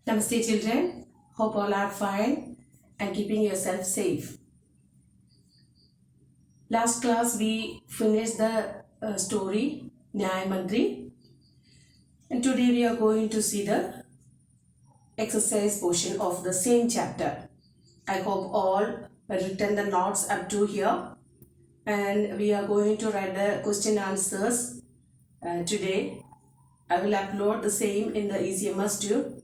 Namaste children, hope all are fine and keeping yourself safe. Last class we finished the story Nyaya Mantri, and today we are going to see the exercise portion of the same chapter. I hope all written the notes up to here, and we are going to write the question answers today. I will upload the same in the EasyMS too.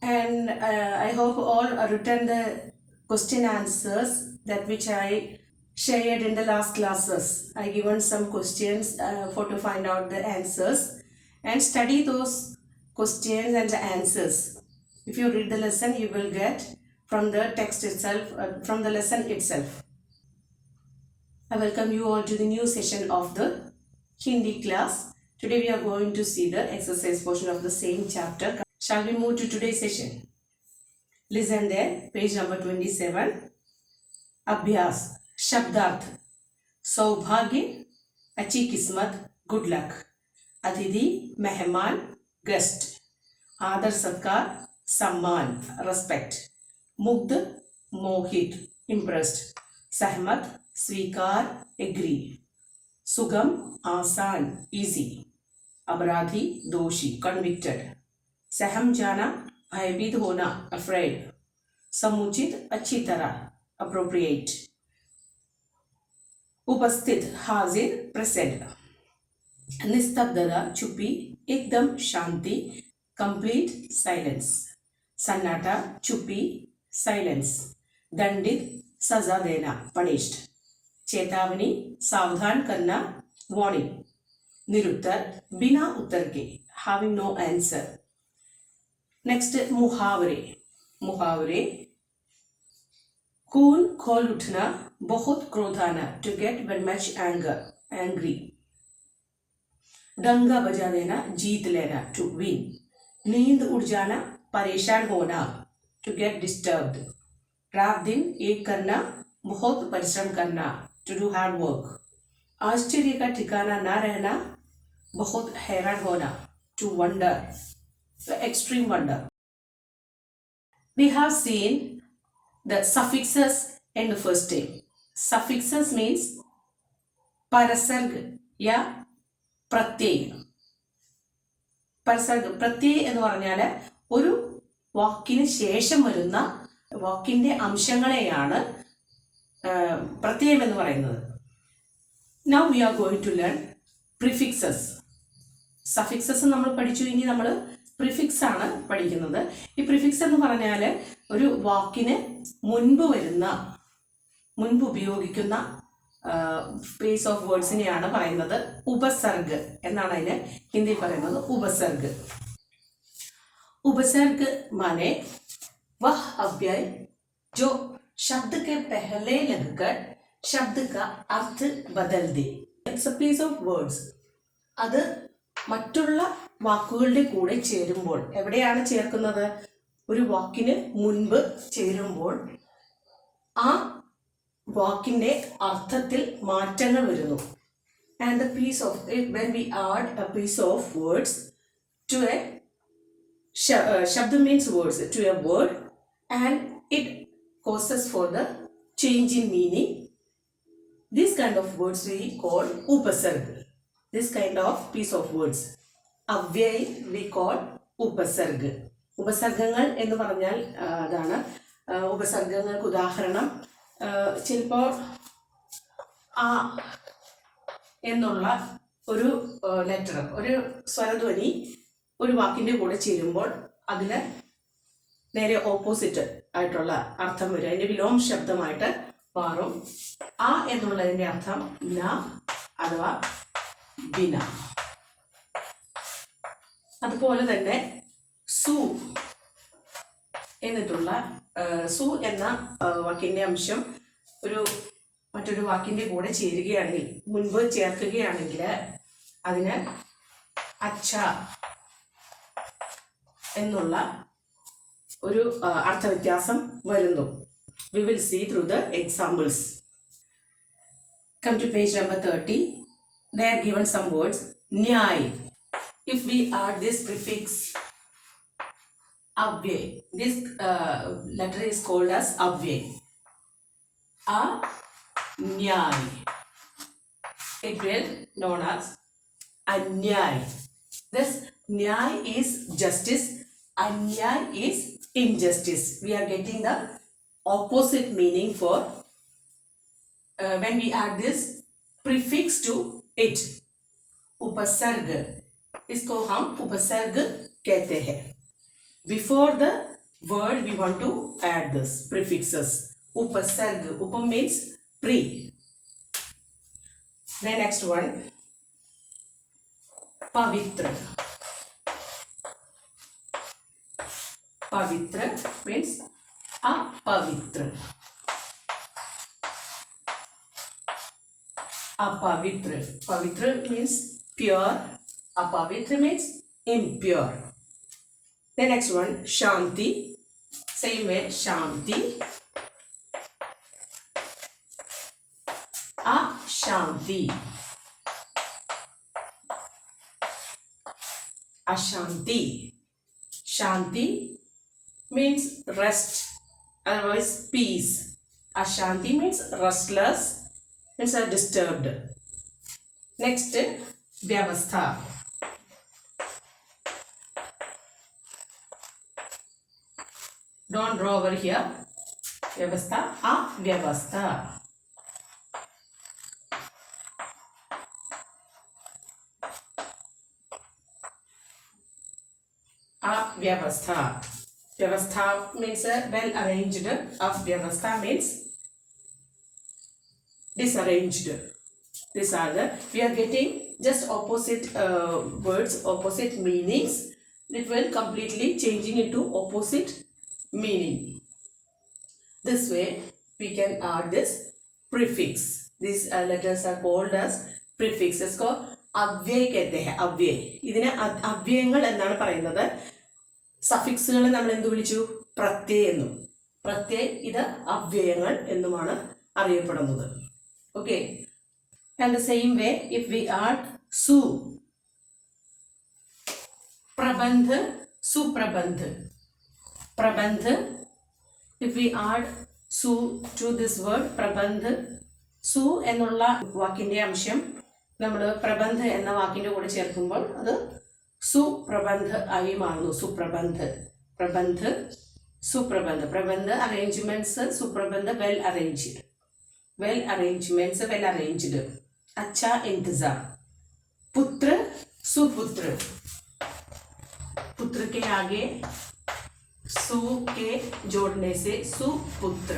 And I hope all written the question answers that which I shared in the last classes. I given some questions for to find out the answers and study those questions and the answers. If you read the lesson, you will get from the text itself, from the lesson itself. I welcome you all to the new session of the Hindi class. Today we are going to see the exercise portion of the same chapter. Shall we move to today's session? Listen there, page number 27. अभ्यास शब्दार्थ सौभाग्य, अच्छी किस्मत, good luck, अतिथि, मेहमान, guest, आदर सत्कार, सम्मान, रेस्पेक्ट, मुग्ध, मोहित, इम्प्रेस्ड, सहमत, स्वीकार, एग्री, सुगम, आसान, इजी, अपराधी, दोषी, कन्विक्टेड, सहम जाना, भयभीत होना, अफ्रेड, समुचित, अच्छी तरह, अप्रोप्रिएट, उपस्थित, हाजिर, प्रेजेंट, निस्तब्धता, चुप्पी, एकदम शांति, कंप्लीट साइलेंस, सन्नाटा, चुप्पी, साइलेंस, दंडित, सजा देना, पनिश्ड, चेतावनी, सावधान करना, वार्निंग, निरुत्तर, बिना उत्तर के, having no answer. नेक्स्ट मुहावरे. मुहावरे, खून खोल उठना, बहुत क्रोध आना, to get very much anger, angry, डंगा बजा देना, जीत लेना, टू विन, नींद उड़ जाना, परेशान होना, टू गेट डिस्टर्ब्ड, रात दिन एक करना, बहुत परिश्रम करना, टू डू हार्ड वर्क, आश्चर्य का ठिकाना ना रहना, बहुत हैरान होना, to wonder, extreme wonder. We have seen the suffixes in the first day. Suffixes means parasarg या प्रत्यय. പരസർഗ പ്രത്യയം എന്ന് പറഞ്ഞാൽ ഒരു വാക്കിന് ശേഷം വരുന്ന വാക്കിന്റെ അംശങ്ങളെയാണ് പ്രത്യയം എന്ന് പറയുന്നത്. Now we are going to learn prefixes. Suffixes നമ്മൾ പഠിച്ചു, ഇനി നമ്മൾ പ്രിഫിക്സ് ആണ് പഠിക്കുന്നത്. ഈ പ്രിഫിക്സ് എന്ന് പറഞ്ഞാൽ ഒരു വാക്കിന് മുൻപ് വരുന്ന, മുൻപ് ഉപയോഗിക്കുന്ന സ്പേസ് ഓഫ് വേർഡ്സിനെയാണ് പറയുന്നത് ഉപസർഗ് എന്നാണ് അതിന് ഹിന്ദി പറയുന്നത്. ഉപസർഗ്. उपसर्ग माने वह अव्यय जो शब्द के पहले लगकर शब्द का अर्थ बदल दे. It's a piece of words. അത് മറ്റുള്ള വാക്കുകളുടെ കൂടെ ചേരുമ്പോൾ, എവിടെയാണ് ചേർക്കുന്നത്? ഒരു വാക്കിന് മുൻപ് ചേരുമ്പോൾ ആ വാക്കിന്റെ അർത്ഥത്തിൽ മാറ്റങ്ങൾ വരുന്നു. And the piece of when we add a piece of words to a shabd means words to a word and it causes for the change in meaning, this kind of words we call upasarg. This kind of piece of words അവ്യയ we call ഉപസർഗ്. ഉപസർഗങ്ങൾ എന്ന് പറഞ്ഞാൽ അതാണ്. ഉപസർഗങ്ങൾക്ക് ഉദാഹരണം ചിലപ്പോൾ ആ എന്നുള്ള ഒരു letter, ഒരു സ്വരധ്വനി ഒരു വാക്കിന്റെ കൂടെ ചേരുമ്പോൾ അതിന് നേരെ ഓപ്പോസിറ്റ് ആയിട്ടുള്ള അർത്ഥം വരും. അതിന്റെ വിലോം ശബ്ദമായിട്ട് മാറും. ആ എന്നുള്ളതിന്റെ അർത്ഥം ന അഥവാ ബിന. അതുപോലെ തന്നെ സു എന്നിട്ടുള്ള സു എന്ന വാക്കിന്റെ അംശം ഒരു മറ്റൊരു വാക്കിന്റെ കൂടെ ചേരുകയാണെങ്കിൽ, മുൻപ് ചേർക്കുകയാണെങ്കിൽ അതിന് അച്ഛ എന്നുള്ള ഒരു അർത്ഥവ്യത്യാസം വരുന്നു. We will see through the examples. Come to page number 30. They are given some words. Nyay. If we add this prefix अव्यय. This letter is called as अव्यय. अन्याय. It will known as अन्याय. This न्याय is justice. Anyay is injustice. We are getting the opposite meaning for when we add this prefix to it. उपसर्ग, इसको हम उपसर्ग कहते हैं. Before the word we want to add this prefixes. उपसर्ग, upa means pre. The next one, pavitra. Pavitra means apavitra. Apavitra. Pavitra means pure. Apavitra means impure. The next one, shanti. Same way, shanti. Ashanti. Ashanti. Shanti means rest, otherwise peace. Ashanti means restless, means disturbed. Next, vyavastha. Don't draw over here. Vyavastha, avyavastha. Avyavastha. Vyavastha means well arranged. Avyavastha means disarranged. These are the, we are getting just opposite words, opposite meanings. It will completely changing into opposite meaning. This way we can add this prefix. These letters are called as prefixes. को अव्यय कहते हैं. अव्यय, ഇതിനെ അവ്യയങ്ങൾ എന്നാണ് പറയുന്നത്. സഫിക്സുകൾ നമ്മൾ എന്ത് വിളിച്ചു? പ്രത്യയ എന്നും. പ്രത്യയ ഇത് അവ്യയങ്ങൾ എന്നുമാണ് അറിയപ്പെടുന്നത്. Okay. And the same way, if we add su, prabandh, suprabandh. Prabandh, if we add su to this word, prabandh, su എന്നുള്ള വാക്കിന്റെ അംശം നമ്മൾ പ്രബന്ധ എന്ന വാക്കിന്റെ കൂടെ ചേർക്കുമ്പോൾ അത് സുപ്രബന്ധ ആയി മാറുന്നു. സുപ്രബന്ധ, പ്രബന്ധ, സുപ്രബന്ധ. പ്രബന്ധ അറേഞ്ച്മെന്റ്സ്, സുപ്രബന്ധ well arranged. Well arrangements, well arranged. अच्छा इंतजार. पुत्र, सुपुत्र. पुत्र के आगे सु के जोड़ने से सुपुत्र.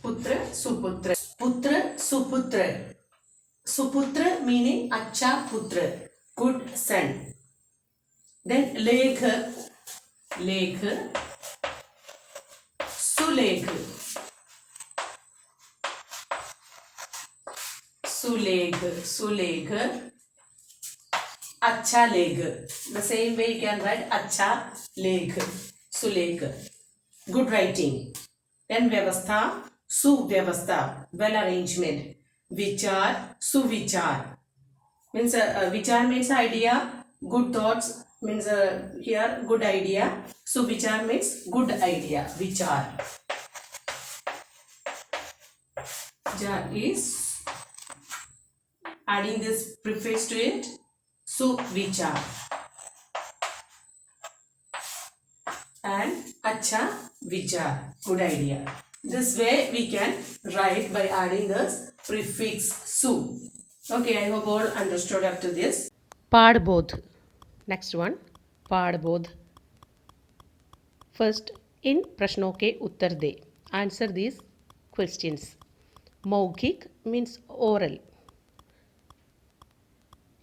पुत्र, सुपुत्र. पुत्र, सुपुत्र. सुपुत्र meaning अच्छा पुत्र, good son. Then लेख, लेख, सुलेख. सुलेख, सुलेख, अच्छा लेख. The same way you can write अच्छा लेख, सुलेख, good writing. Then व्यवस्था, सुव्यवस्था, well arrangement. विचार, सुविचार means विचार means idea, good thoughts means here good idea. सुविचार means good idea. विचार. Vichar is adding this prefix to it, suvichar. And acha vichar, good idea. This way we can write by adding this prefix su. Okay, I hope all understood up to this. Padbodh. Next one, Padbodh. First, in प्रश्नों के उत्तर दे. Answer these questions. मौखिक means oral.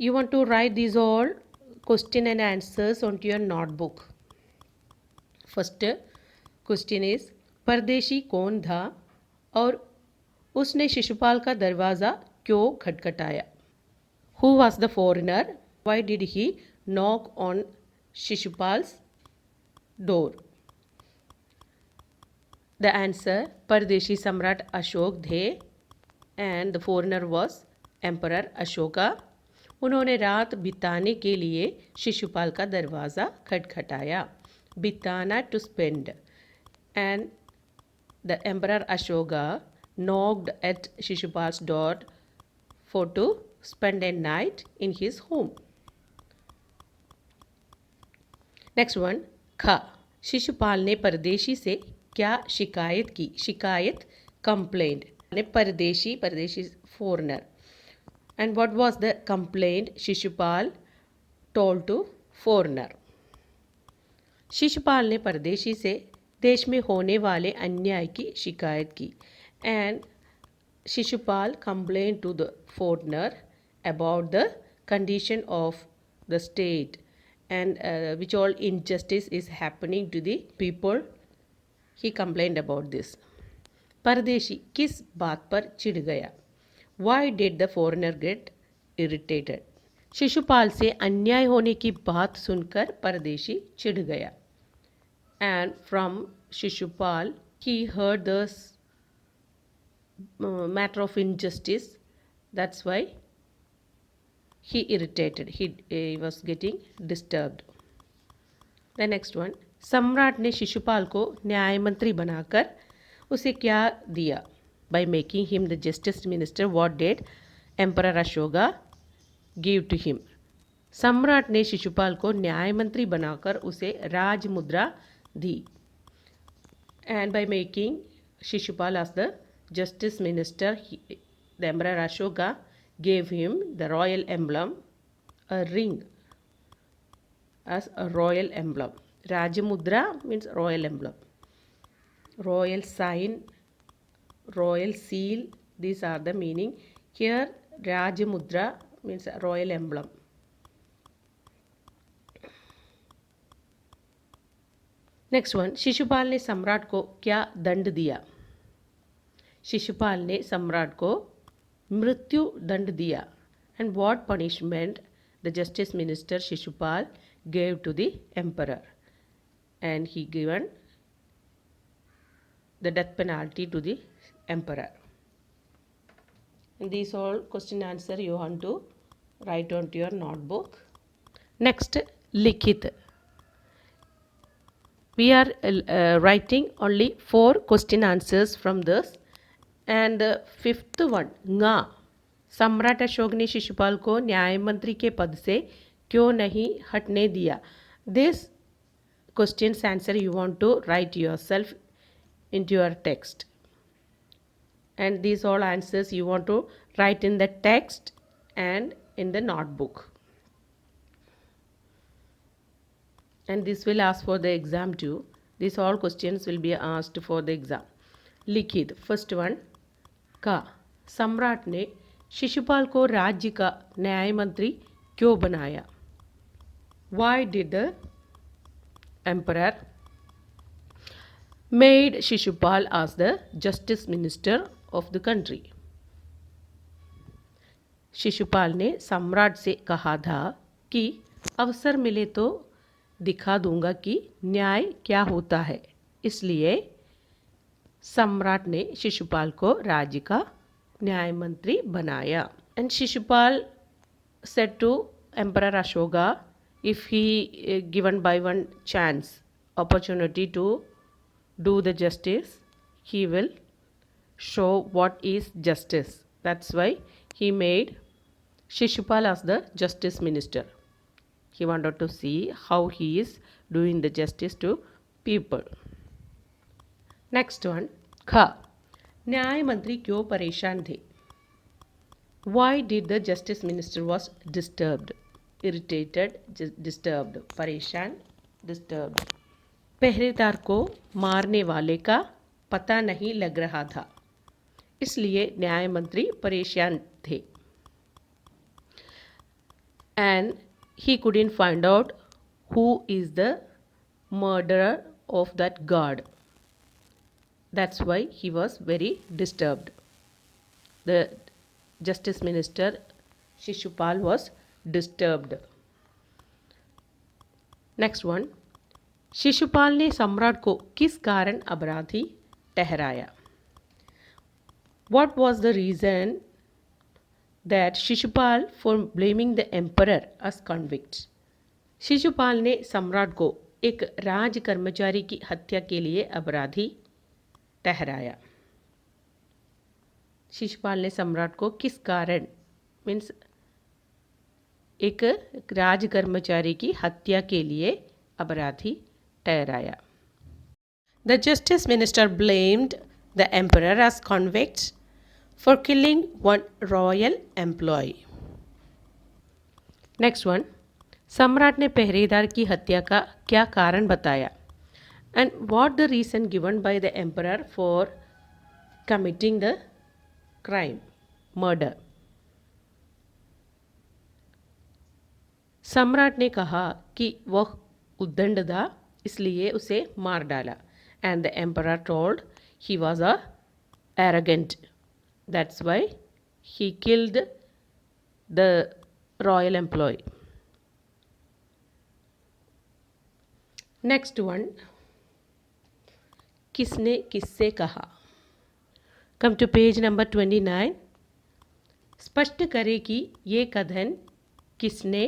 You want to write these all question and answers onto your notebook. First question is, परदेशी कौन था और उसने शिशुपाल का दरवाज़ा क्यों खटखटाया? Who was the foreigner? Why did he knock on Shishupal's door? The answer, Pardeshi Samrat Ashok the, and the foreigner was Emperor Ashoka. उन्होंने रात बिताने के लिए शिशुपाल का दरवाज़ा खटखटाया. बिताना to spend. And the emperor Ashoka knocked at Shishupal's door for to spend a night in his home. Next one. ख. शिशुपाल ने परदेशी से क्या शिकायत की? शिकायत कंप्लेंट. ने परदेशी foreigner. And what was the complaint Shishupal told to foreigner? Shishupal ने परदेशी से देश में होने वाले अन्याय की शिकायत की. And Shishupal complain to the foreigner about the condition of the state and which all injustice is happening to the people. He complained about this. परदेशी किस बात पर चिढ़ गया? Why did the foreigner get irritated? Shishupal से अन्याय होने की बात सुनकर परदेशी चिढ़ गया. And from Shishupal he heard the matter of injustice. That's why he irritated. He was getting disturbed. The next one. सम्राट ने शिशुपाल को न्याय मंत्री बनाकर उसे क्या दिया? By making him the justice minister, what did Emperor Ashoka give to him? सम्राट ने शिशुपाल को न्याय मंत्री बनाकर उसे राज मुद्रा दी. And by making Shishupal as the justice minister, the Emperor Ashoka gave him the royal emblem, a ring, as a royal emblem. Rajamudra means royal emblem. Royal sign, royal seal, these are the meaning. Here Rajamudra means a royal emblem. Next one. Shishupal ने सम्राट को क्या दंड दिया? शिशुपाल ने सम्राट को मृत्यु दंड दिया. And what punishment the justice minister Shishupal gave to the emperor? And he given the death penalty to the emperor. These all question answer you want to write on to your notebook. Next, लिखित. We are writing only 4 question answers from this. And the 5th one, nga. सम्राट अशोक ने शिशुपाल को न्याय मंत्री के पद से क्यों नहीं हटने दिया? This question's answer you want to write yourself into your text. And these all answers you want to write in the text and in the notebook. And this will ask for the exam too. These all questions will be asked for the exam. लिखित. First one. का. सम्राट ने शिशुपाल को राज्य का न्याय मंत्री क्यों बनाया? Why did the emperor made Shishupal as the justice minister of the country? Shishupal ने सम्राट से कहा था कि अवसर मिले तो दिखा दूंगा कि न्याय क्या होता है. इसलिए सम्राट ने शिशुपाल को राज्य का न्याय मंत्री बनाया. And Shishupal said to Emperor Ashoka, if he given by one chance opportunity to do the justice, he will show what is justice. That's why he made Shishupal as the justice minister. He wanted to see how he is doing the justice to people. Next one. ख. न्याय मंत्री क्यों परेशान थे? Why did the justice minister was disturbed? Irritated, disturbed. परेशान, disturbed. पहरेदार को मारने वाले का पता नहीं लग रहा था, इसलिए न्याय मंत्री परेशान थे. And he couldn't find out who is the murderer of that guard. That's why he was very disturbed. The justice minister Shishupal was disturbed. Next one. Shishupal ने सम्राट को किस कारण अपराधी ठहराया? What was the reason that Shishupal for blaming the emperor as convict. Shishupal ने सम्राट को एक राज कर्मचारी की हत्या के लिए अपराधी ठहराया. शिशुपाल ने सम्राट को किस कारण मीन्स एक राज कर्मचारी की हत्या के लिए अपराधी ठहराया. The justice minister blamed the emperor as convict for killing one royal employee. Next one. सम्राट ने पहरेदार की हत्या का क्या कारण बताया? And what the reason given by the emperor for committing the crime, murder? सम्राट ने कहा कि वह उद्दंड था इसलिए उसे मार डाला. And the emperor told he was a arrogant. That's why he killed the royal employee. Next one. किसने किससे कहा? Come to page number 29. स्पष्ट करें कि ये कथन किसने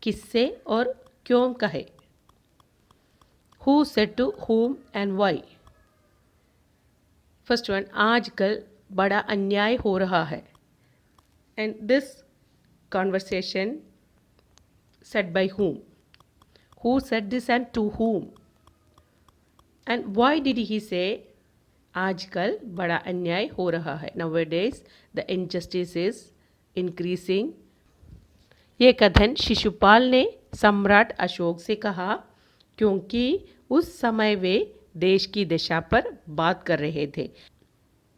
किससे और क्यों कहे. Who said to whom and why? First one. आजकल बड़ा अन्याय हो रहा है. And this conversation said by whom? Who said this and to whom? And why did he say आजकल बड़ा अन्याय हो रहा है? Nowadays the injustice is increasing. ये कथन शिशुपाल ने सम्राट अशोक से कहा क्योंकि उस समय वे देश की दशा पर बात कर रहे थे.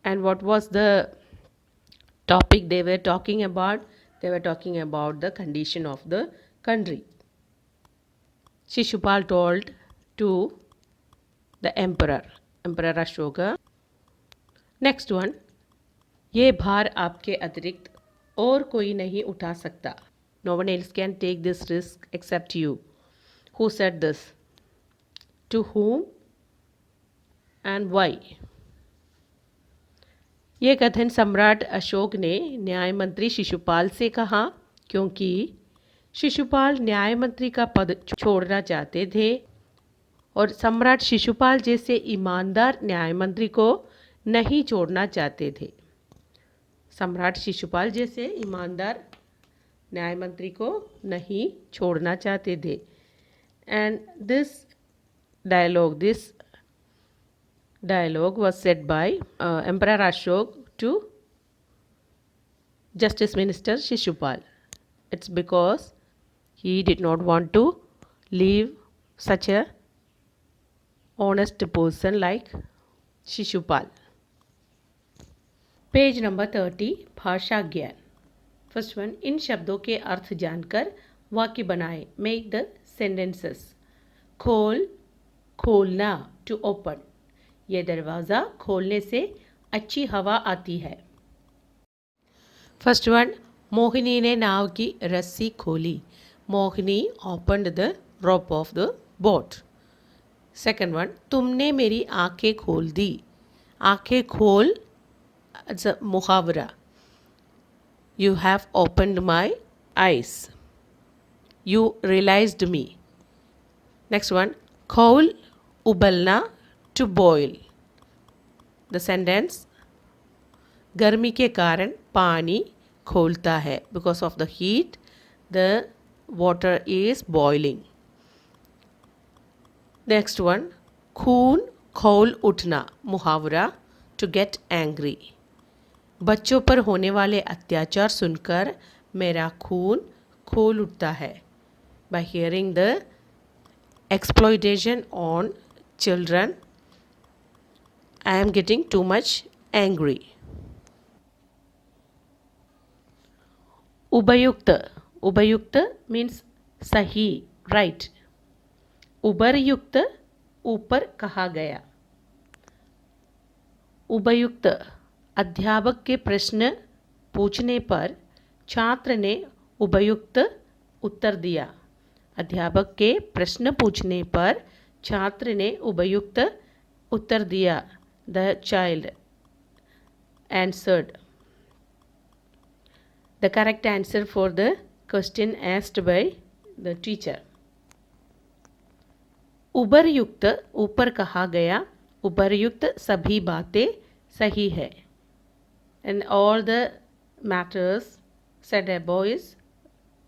And what was the topic they were talking about? They were talking about the condition of the country. Shishupal told to the emperor Ashoka. Next one. ये भार आपके अतिरिक्त और कोई नहीं उठा सकता. No one else can take this risk except you. Who said this? To whom and why? ये कथन सम्राट अशोक ने न्याय मंत्री शिशुपाल से कहा क्योंकि शिशुपाल न्याय मंत्री का पद छोड़ना चाहते थे और सम्राट शिशुपाल जैसे ईमानदार न्याय मंत्री को नहीं छोड़ना चाहते थे. सम्राट शिशुपाल जैसे ईमानदार न्याय मंत्री को नहीं छोड़ना चाहते थे. And this dialogue was said by Emperor Ashok to Justice Minister Shishupal. It's because he did not want to leave such a honest person like Shishupal. Page number 30. भाषा ज्ञान. First one. इन शब्दों के अर्थ जानकर वाक्य बनाएं. Make the sentences. खोल, खोलना, to open. यह दरवाज़ा खोलने से अच्छी हवा आती है. First one. मोहिनी ने नाव की रस्सी खोली. Mohini opened the rope of the boat. Second one. तुमने मेरी आंखें खोल दी. आंखें खोल इट्स अ मुहावरा. You have opened my eyes. You realized me. Next one. Khaul ubalna, to boil. The sentence. गर्मी के कारण पानी खोलता है. Because of the heat, the water is boiling. Next one. खून खौल उठना, मुहावरा, to get angry. बच्चों पर होने वाले अत्याचार सुनकर मेरा खून खोल उठता है. By hearing the exploitation on children, I am getting too much angry. उबयुक्त. उबयुक्त means सही, right. उबरयुक्त ऊपर कहा गया. उबयुक्त. अध्यापक के प्रश्न पूछने पर छात्र ने उबयुक्त उत्तर दिया. अध्यापक के प्रश्न पूछने पर छात्र ने उबयुक्त उत्तर दिया. The child answered. the correct answer for the question asked by the teacher. उपर्युक्त ऊपर कहा गया उपर्युक्त सभी बातें सही है and all the matters said above is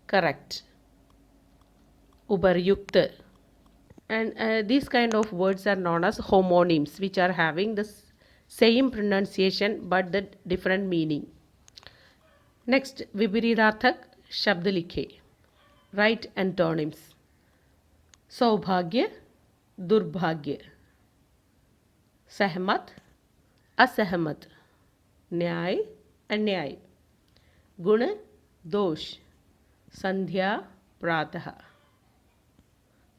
correct. Uparyukt. And these kind of words are known as homonyms, which are having the same pronunciation but the different meaning. Next, विपरीतार्थक शब्द लिखे. Write antonyms. सौभाग्य दुर्भाग्य, सहमत असहमत, न्याय अन्याय, गुण दोष, संध्या प्रातः,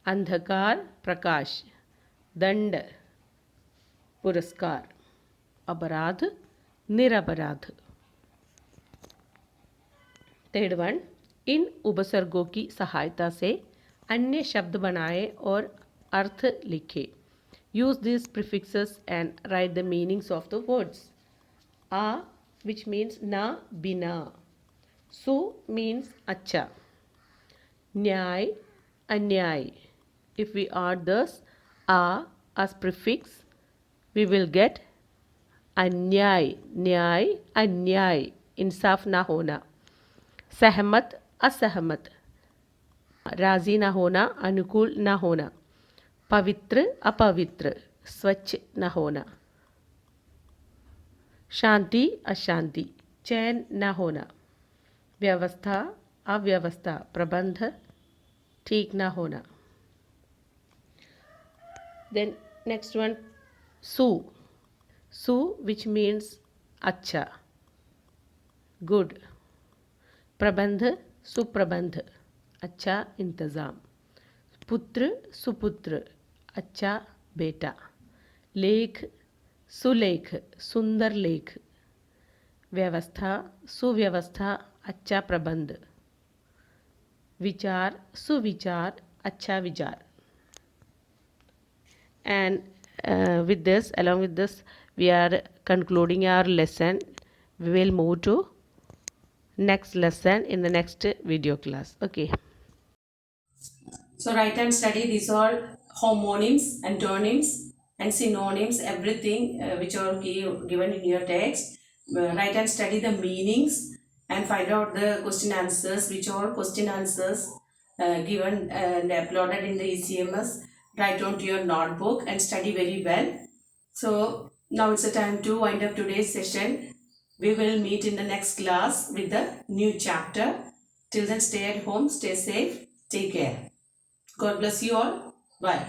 अंधकार प्रकाश, दंड पुरस्कार, अपराध निरपराध. थर्ड वन, इन उपसर्गों की सहायता से अन्य शब्द बनाए और अर्थ लिखे. Use this prefixes and write the meanings of the words. A which means ना बिना, सु means अच्छा, न्याय अन्याय. If we add this a as prefix, we will get अन्याय, न्याय अन्याय, इंसाफ ना होना. सहमत असहमत, राजी ना होना अनुकूल ना होना. पवित्र अपवित्र, स्वच्छ ना होना. शांति अशांति, चैन ना होना. व्यवस्था अव्यवस्था, प्रबंध ठीक ना होना. Then next one, su. Su which means अच्छा, good. प्रबंध सुप्रबंध, अच्छा इंतज़ाम. पुत्र सुपुत्र, अच्छा बेटा. लेख सुलेख, सुंदर लेख. व्यवस्था सुव्यवस्था, अच्छा प्रबंध. विचार सुविचार, अच्छा विचार. And along with this, we are concluding our lesson. We will move to next lesson in the next video class. Okay. So write and study these all homonyms, antonyms and synonyms, everything which are given in your text. Write and study the meanings and find out the question answers, which are question answers given and uploaded in the ECMS. Write onto your notebook and study very well. So now it's the time to wind up today's session. We will meet in the next class with the new chapter. Till then, stay at home, stay safe, take care. God bless you all. Bye.